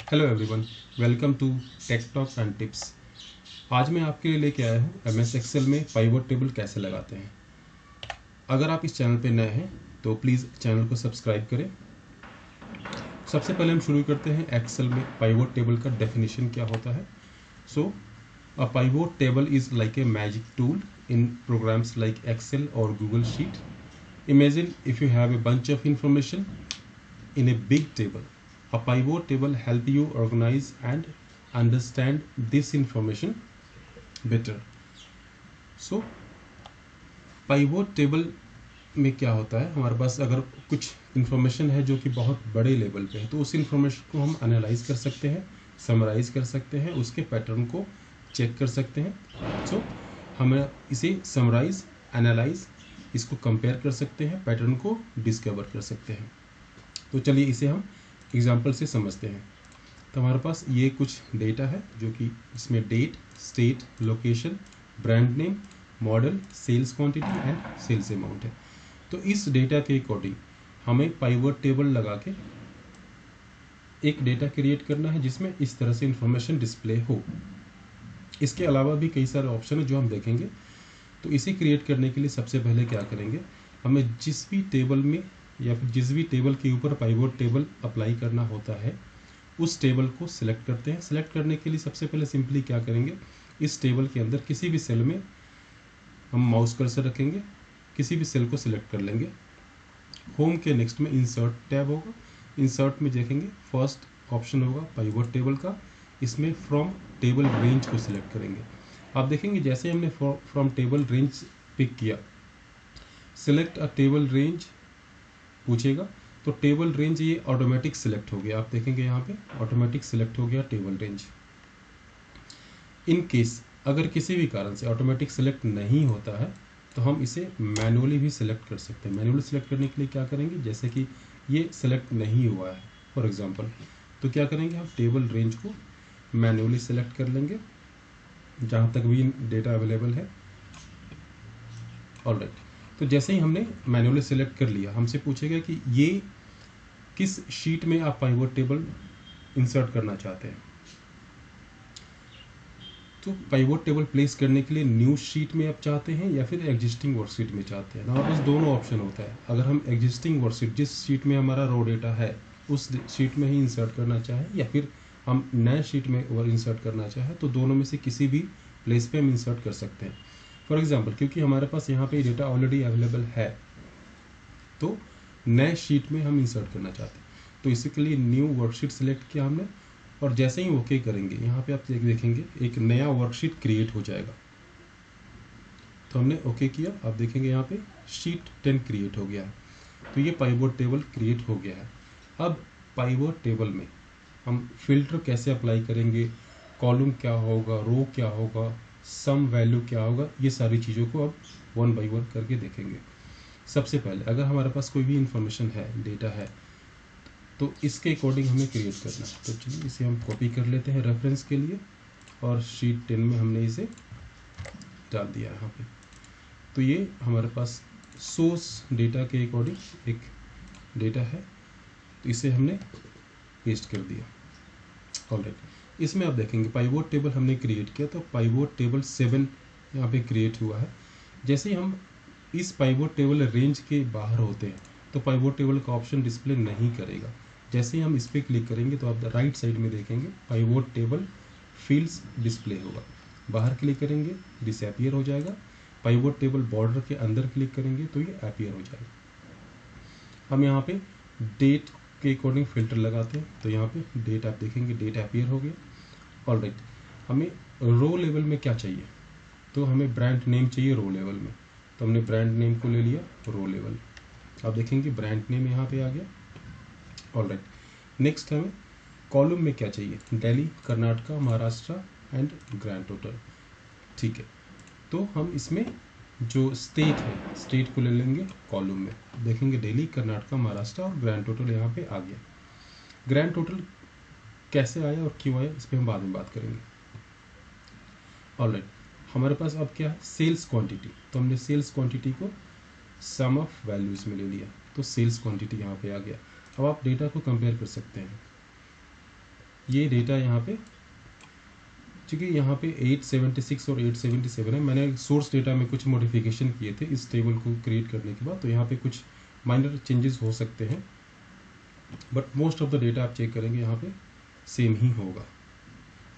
Hello everyone, welcome to tech talk and tips. आज मैं आपके लिए लेके आया हूँ एमएस एक्सेल में पाइवट टेबल कैसे लगाते हैं। अगर आप इस चैनल पे नए हैं तो प्लीज़ चैनल को सब्सक्राइब करें। सबसे पहले हम शुरू करते हैं एक्सेल में पाइवट टेबल का डेफिनेशन क्या होता है। So a pivot table is like a magic tool in programs like Excel और Google sheet. Imagine if you have a bunch of information in a big table. A pivot table help you organize and understand this information better. So pivot table में क्या होता है, हमारे पास अगर कुछ information है जो कि बहुत बड़े लेवल पे है तो उस इंफॉर्मेशन को हम एनालाइज कर सकते हैं, समराइज कर सकते हैं, उसके पैटर्न को चेक कर सकते हैं। सो हमें इसे समराइज, एनालाइज, इसको कंपेयर कर सकते हैं, पैटर्न को डिस्कवर कर सकते हैं। तो चलिए इसे हम एग्जाम्पल से समझते हैं। तो हमारे पास ये कुछ डेटा है जो कि इसमें date, state, location, brand name, model, sales quantity and sales amount है। तो इस डेटा के अकॉर्डिंग हमें पाइवट टेबल लगा के एक डेटा क्रिएट करना है जिसमें इस तरह से इंफॉर्मेशन डिस्प्ले हो। इसके अलावा भी कई सारे ऑप्शन है जो हम देखेंगे। तो इसे क्रिएट करने के लिए सबसे पहले क्या करेंगे, हमें जिस भी टेबल में या फिर जिस भी टेबल के ऊपर पाइवट टेबल अप्लाई करना होता है उस टेबल को सिलेक्ट करते हैं। सिलेक्ट करने के लिए सबसे पहले सिंपली क्या करेंगे, इस टेबल के अंदर किसी भी सेल में हम माउस कर्सर रखेंगे, किसी भी सेल को सिलेक्ट कर लेंगे। होम के नेक्स्ट में इंसर्ट टैब होगा। इंसर्ट में देखेंगे फर्स्ट ऑप्शन होगा पाइवट टेबल का। इसमें फ्रॉम टेबल रेंज को सिलेक्ट करेंगे। आप देखेंगे जैसे हमने फ्रॉम टेबल रेंज पिक किया, सिलेक्ट अ टेबल रेंज पूछेगा तो टेबल रेंज ये ऑटोमेटिक सिलेक्ट हो गया। आप देखेंगे यहाँ पे ऑटोमेटिक सिलेक्ट हो गया टेबल रेंज। इन केस अगर किसी भी कारण से ऑटोमेटिक सिलेक्ट नहीं होता है तो हम इसे मैनुअली भी सिलेक्ट कर सकते हैं। मैनुअली सिलेक्ट करने के लिए क्या करेंगे, जैसे कि ये सिलेक्ट नहीं हुआ है फॉर एग्जांपल, तो क्या करेंगे, हम टेबल रेंज को मैनुअली सिलेक्ट कर लेंगे जहाँ तक भी डेटा अवेलेबल है। ऑलराइट, तो जैसे ही हमने मैनुअली सिलेक्ट कर लिया, हमसे पूछेगा कि ये किस शीट में आप पाइवट टेबल इंसर्ट करना चाहते हैं। तो पाइवट टेबल प्लेस करने के लिए न्यू शीट में आप चाहते हैं या फिर एग्जिस्टिंग वर्कशीट में चाहते हैं। हमारे पास दोनों ऑप्शन होता है। अगर हम एग्जिस्टिंग वर्कशीट, जिस शीट में हमारा रो डेटा है उस शीट में ही इंसर्ट करना चाहें या फिर हम नए शीट में इंसर्ट करना चाहें, तो दोनों में से किसी भी प्लेस पे हम इंसर्ट कर सकते हैं। फॉर एग्जाम्पल, क्योंकि हमारे पास यहाँ पे डेटा ऑलरेडी अवेलेबल है तो नए शीट में हम इंसर्ट करना चाहते हैं, तो इसके लिए न्यू वर्कशीट सिलेक्ट किया हमने और जैसे ही ओके करेंगे यहाँ पे आप देखेंगे एक नया वर्कशीट क्रिएट हो जाएगा। तो हमने ओके किया, आप देखेंगे यहाँ पे शीट 10 क्रिएट हो गया है। तो ये पाइवट टेबल क्रिएट हो गया है। अब पाइवट टेबल में हम फिल्टर कैसे अप्लाई करेंगे, कॉलम क्या होगा, रो क्या होगा, सम वैल्यू क्या होगा, ये सारी चीज़ों को अब वन बाई वन करके देखेंगे। सबसे पहले अगर हमारे पास कोई भी इंफॉर्मेशन है, डेटा है, तो इसके अकॉर्डिंग हमें क्रिएट करना है। तो चलिए इसे हम कॉपी कर लेते हैं रेफरेंस के लिए और शीट 10 में हमने इसे डाल दिया यहाँ पे। तो ये हमारे पास सोर्स डेटा के अकॉर्डिंग एक डेटा है, तो इसे हमने पेस्ट कर दिया। ऑलराइट, इसमें आप देखेंगे पाइवट टेबल हमने क्रिएट किया, तो पाइवट टेबल 7 यहाँ पे क्रिएट हुआ है। जैसे ही हम इस पाइवट टेबल रेंज के बाहर होते हैं तो पाइवट टेबल का ऑप्शन डिस्प्ले नहीं करेगा। जैसे ही हम इस पर क्लिक करेंगे तो आप राइट साइड में देखेंगे पाइवट टेबल फील्ड्स डिस्प्ले होगा। बाहर क्लिक करेंगे डिसअपियर हो जाएगा। पाइवट टेबल बॉर्डर के अंदर क्लिक करेंगे तो ये अपियर हो जाएगा। हम यहाँ पे डेट के अकॉर्डिंग फिल्टर लगाते हैं, तो यहाँ पे डेट आप देखेंगे डेट अपियर हो गया। ऑलराइट, हमें रो लेवल में क्या चाहिए, तो हमें ब्रांड नेम चाहिए रो लेवल में, तो हमने ब्रांड नेम को ले लिया रो लेवल। आप देखेंगे ब्रांड नेम यहाँ पे आ गया। ऑलराइट, नेक्स्ट हमें कॉलम में क्या चाहिए, Delhi, Karnataka, Maharashtra and grand total. ठीक है, तो हम इसमें जो स्टेट है स्टेट को ले लेंगे कॉलम में। देखेंगे दिल्ली, कर्नाटका, महाराष्ट्र और ग्रैंड टोटल यहाँ पे आ गया। ग्रैंड टोटल कैसे आया और क्यों आया इस पर हम बाद में बात करेंगे। ऑलराइट, हमारे पास अब क्या है, सेल्स क्वांटिटी। तो हमने सेल्स क्वांटिटी को सम ऑफ वैल्यूज में ले लिया, तो सेल्स क्वांटिटी यहाँ पे आ गया। अब आप डेटा को कंपेयर कर सकते हैं। ये डेटा यहाँ पे, चूँकि यहाँ पे 876 और 877 है, मैंने सोर्स डेटा में कुछ मॉडिफिकेशन किए थे इस टेबल को क्रिएट करने के बाद, तो यहाँ पे कुछ माइनर चेंजेस हो सकते हैं, but most of the data आप चेक करेंगे यहाँ पे सेम ही होगा।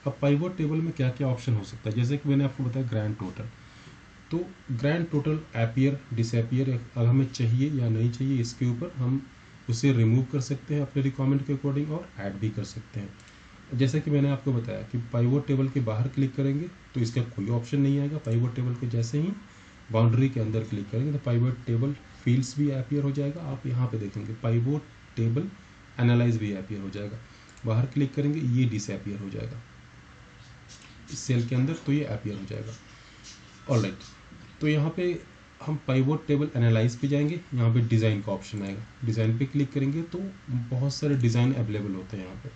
अब पाइवट टेबल में क्या क्या ऑप्शन हो सकता है, जैसे कि मैंने आपको बताया ग्रैंड टोटल, तो ग्रैंड टोटल अपीयर डिसअपीयर अगर हमें चाहिए या नहीं चाहिए, इसके ऊपर हम उसे रिमूव कर सकते हैं अपने रिक्वायरमेंट के अकॉर्डिंग और ऐड भी कर सकते हैं। जैसे कि मैंने आपको बताया कि पाइवट टेबल के बाहर क्लिक करेंगे तो इसका कोई ऑप्शन नहीं आएगा। पाइवट टेबल के जैसे ही बाउंड्री के अंदर क्लिक करेंगे तो पाइवट टेबल फील्ड्स भी अपीयर हो जाएगा। आप यहाँ पे देखेंगे पाइवट टेबल एनालाइज भी अपीयर हो जाएगा। बाहर क्लिक करेंगे ये डिसअपीयर हो जाएगा इस सेल के अंदर, तो ये अपीयर हो जाएगा। ऑलराइट, तो यहाँ पे हम पाइवट टेबल एनालाइज पे जाएंगे, यहाँ पे डिज़ाइन का ऑप्शन आएगा, डिज़ाइन पे क्लिक करेंगे तो बहुत सारे डिज़ाइन अवेलेबल होते हैं यहाँ पे,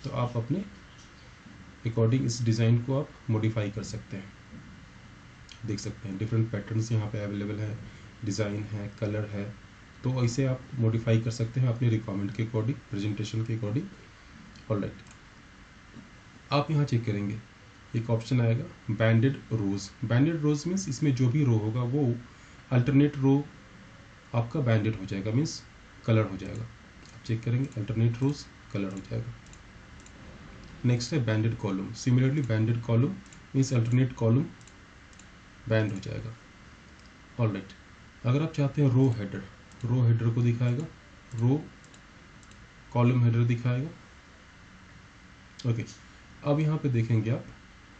तो आप अपने अकॉर्डिंग इस डिज़ाइन को आप मॉडिफाई कर सकते हैं। देख सकते हैं डिफरेंट पैटर्न्स यहाँ पे अवेलेबल है, डिज़ाइन है, कलर है, तो ऐसे आप मॉडिफाई कर सकते हैं अपने रिक्वायरमेंट के अकॉर्डिंग, प्रेजेंटेशन के अकॉर्डिंग। ऑलराइट, आप यहाँ चेक करेंगे एक ऑप्शन आएगा बैंडेड रोज। बैंडेड रोज मीन्स इसमें जो भी रो होगा वो अल्टरनेट रो आपका बैंडेड हो जाएगा, मीन्स कलर हो जाएगा। आप चेक करेंगे अल्टरनेट रोज कलर हो जाएगा। नेक्स्ट है banded column. Similarly banded column means alternate column band हो जाएगा। ऑलराइट, अगर आप चाहते हैं रो हेडर को दिखाएगा, रो कॉलम हेडर दिखाएगा। ओके, अब यहाँ पे देखेंगे आप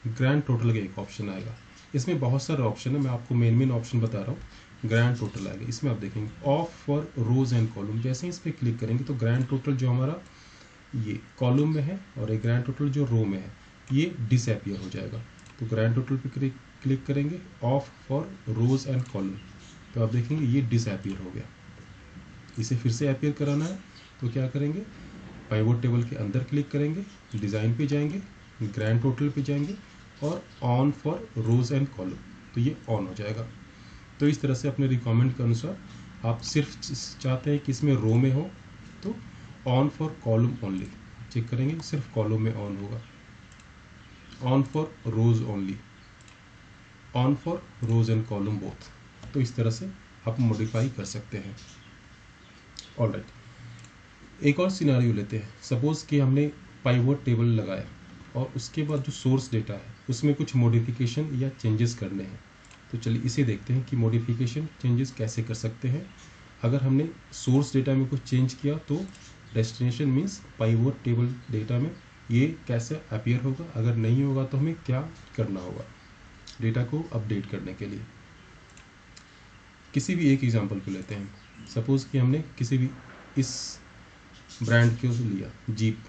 ग्रैंड टोटल का एक ऑप्शन आएगा। इसमें बहुत सारे ऑप्शन है, मैं आपको मेन ऑप्शन बता रहा हूँ। ग्रैंड टोटल आएगा, इसमें आप देखेंगे off for rows and column. जैसे ही इस पर क्लिक करेंगे तो ग्रैंड टोटल जो हमारा ये कॉलम में है और एक ग्रैंड टोटल जो रो में है ये डिसअपीयर हो जाएगा। तो ग्रैंड टोटल पे क्लिक करेंगे off for rows and column, तो आप देखेंगे ये डिसअपीयर हो गया। इसे फिर से अपीयर कराना है तो क्या करेंगे, पाइवट टेबल के अंदर क्लिक करेंगे, डिज़ाइन पे जाएंगे, ग्रैंड टोटल पे जाएंगे और on for rows and column, तो ये ऑन हो जाएगा। तो इस तरह से अपने रिक्वायरमेंट के अनुसार आप सिर्फ चाहते हैं कि इसमें रो में हो तो on for column only check करेंगे, सिर्फ कॉलम में ऑन होगा। On for rows only, on for rows and column both, तो इस तरह से आप मॉडिफाई कर सकते हैं। ऑलराइट, एक और सिनारियो लेते हैं। सपोज कि हमने पाइवट टेबल लगाया और उसके बाद जो सोर्स डेटा है उसमें कुछ मॉडिफिकेशन या चेंजेस करने हैं, तो चलिए इसे देखते हैं कि मॉडिफिकेशन चेंजेस कैसे कर सकते हैं। अगर हमने सोर्स डेटा में कुछ चेंज किया तो destination means pivot table data में ये कैसे अपीयर होगा, अगर नहीं होगा तो हमें क्या करना होगा डेटा को अपडेट करने के लिए। किसी भी एक एग्जांपल को लेते हैं। सपोज कि हमने किसी भी इस ब्रांड को लिया जीप,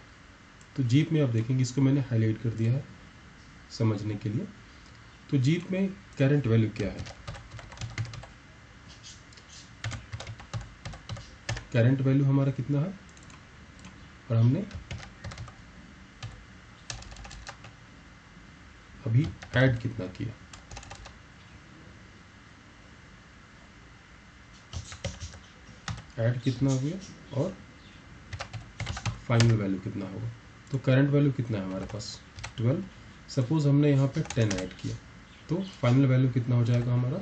तो जीप में आप देखेंगे इसको मैंने हाईलाइट कर दिया है समझने के लिए। तो जीप में करंट वैल्यू क्या है, करंट वैल्यू हमारा कितना है और हमने अभी ऐड कितना किया, ऐड कितना हो गया और फाइनल वैल्यू कितना होगा। तो करंट वैल्यू कितना है हमारे पास 12। सपोज हमने यहाँ पे 10 ऐड किया तो फाइनल वैल्यू कितना हो जाएगा हमारा।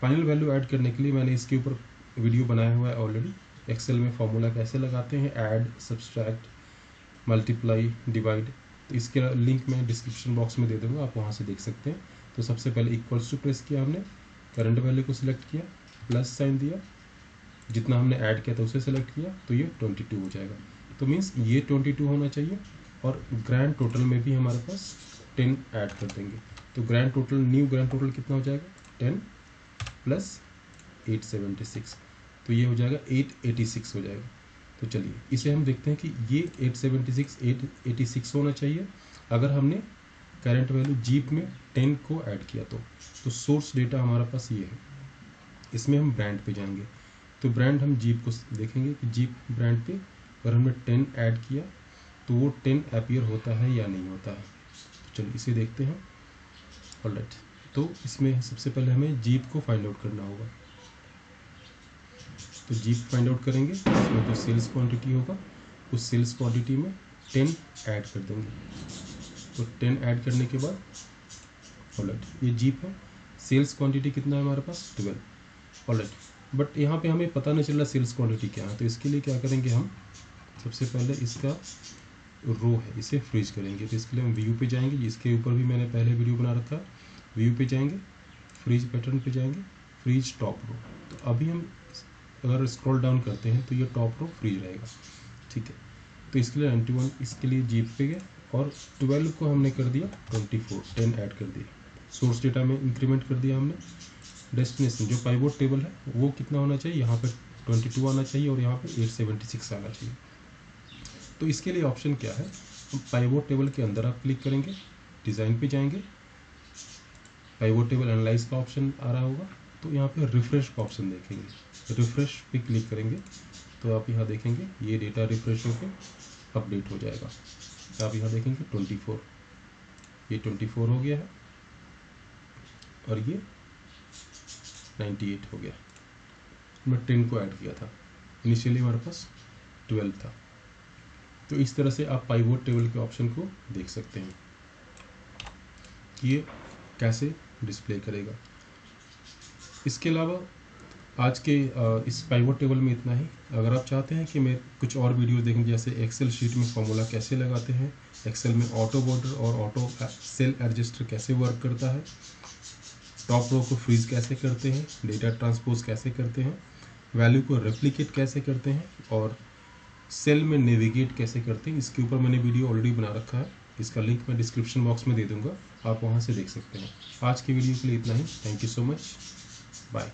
फाइनल वैल्यू ऐड करने के लिए मैंने इसके ऊपर वीडियो बनाया हुआ है ऑलरेडी। एक्सेल में फॉर्मूला कैसे लगाते हैं, ऐड, सब्सट्रैक्ट, मल्टीप्लाई, डिवाइड, तो इसके लिंक मैं डिस्क्रिप्शन बॉक्स में दे दूँगा, आप वहाँ से देख सकते हैं। तो सबसे पहले इक्वल्स टू प्रेस किया हमने, करंट वैल्यू को सिलेक्ट किया, प्लस साइन दिया, जितना हमने ऐड किया था उसे सेलेक्ट किया तो ये 22 हो जाएगा। तो मीन्स ये 22 होना चाहिए और ग्रैंड टोटल में भी हमारे पास 10 ऐड कर देंगे। तो grand total, new grand total कितना हो जाएगा 10 प्लस 876, तो ये हो जाएगा 886 हो जाएगा। तो चलिए इसे हम देखते हैं कि ये 876 886 होना चाहिए अगर हमने करंट वैल्यू जीप में 10 को ऐड किया तो सोर्स डेटा हमारा पास ये है। इसमें हम ब्रांड पे जाएंगे तो ब्रांड हम जीप को देखेंगे कि जीप ब्रांड पे अगर हमने 10 ऐड किया तो वो 10 अपीयर होता है या नहीं होता है। तो चलिए इसे देखते हैं। ऑलराइट, तो इसमें सबसे पहले हमें जीप को फाइंड आउट करना होगा। तो जीप फाइंड आउट करेंगे, इसमें जो सेल्स क्वांटिटी होगा उस सेल्स क्वांटिटी में 10 ऐड कर देंगे। तो 10 ऐड करने के बाद ऑलराइट ये जीप है, सेल्स क्वांटिटी कितना है हमारे पास 12। ऑलराइट बट यहाँ पे हमें पता नहीं चल रहा सेल्स क्वांटिटी क्या है, तो इसके लिए क्या करेंगे हम, सबसे पहले इसका रो है इसे फ्रीज करेंगे। तो इसके लिए हम व्यू पे जाएंगे, जिसके ऊपर भी मैंने पहले वीडियो बना रखा है। व्यू पे जाएंगे, फ्रीज पैटर्न पे जाएंगे, फ्रीज टॉप रो। तो अभी हम अगर स्क्रॉल डाउन करते हैं तो ये टॉप रो फ्रीज रहेगा, ठीक है। तो इसके लिए 91 इसके लिए जीप पे गए और 12 को हमने कर दिया 24, 10 ऐड कर दिया। सोर्स डेटा में इंक्रीमेंट कर दिया हमने। डेस्टिनेशन जो पाइवोट टेबल है वो कितना होना चाहिए, यहाँ पे 22 आना चाहिए और यहाँ पे 876 आना चाहिए। तो इसके लिए ऑप्शन क्या है, पाइवोट टेबल के अंदर आप क्लिक करेंगे, डिज़ाइन पे जाएंगे, पाइवोट टेबल एनालाइज का ऑप्शन आ रहा होगा, तो यहाँ पे रिफ्रेश का ऑप्शन देखेंगे। रिफ्रेश पे क्लिक करेंगे तो आप यहाँ देखेंगे ये डेटा रिफ्रेश होकर अपडेट हो जाएगा। तो आप यहाँ देखेंगे 24, ये 24 हो गया है और ये 98 हो गया। मैं 10 को ऐड किया था, इनिशियली हमारे पास 12 था। तो इस तरह से आप पाइवोट टेबल के ऑप्शन को देख सकते हैं कि ये कैसे डिस्प्ले करेगा। इसके अलावा आज के इस पाइवोट टेबल में इतना ही। अगर आप चाहते हैं कि मैं कुछ और वीडियो देखें, जैसे एक्सेल शीट में फॉर्मूला कैसे लगाते हैं, एक्सेल में ऑटो बॉर्डर और ऑटो सेल एडजस्टर कैसे वर्क करता है, टॉप रो को फ्रीज कैसे करते हैं, डेटा ट्रांसपोज कैसे करते हैं, वैल्यू को रेप्लिकेट कैसे करते हैं और सेल में नेविगेट कैसे करते हैं, इसके ऊपर मैंने वीडियो ऑलरेडी बना रखा है। इसका लिंक मैं डिस्क्रिप्शन बॉक्स में दे दूंगा, आप वहाँ से देख सकते हैं। आज की वीडियो के लिए इतना ही। Thank you so much, bye.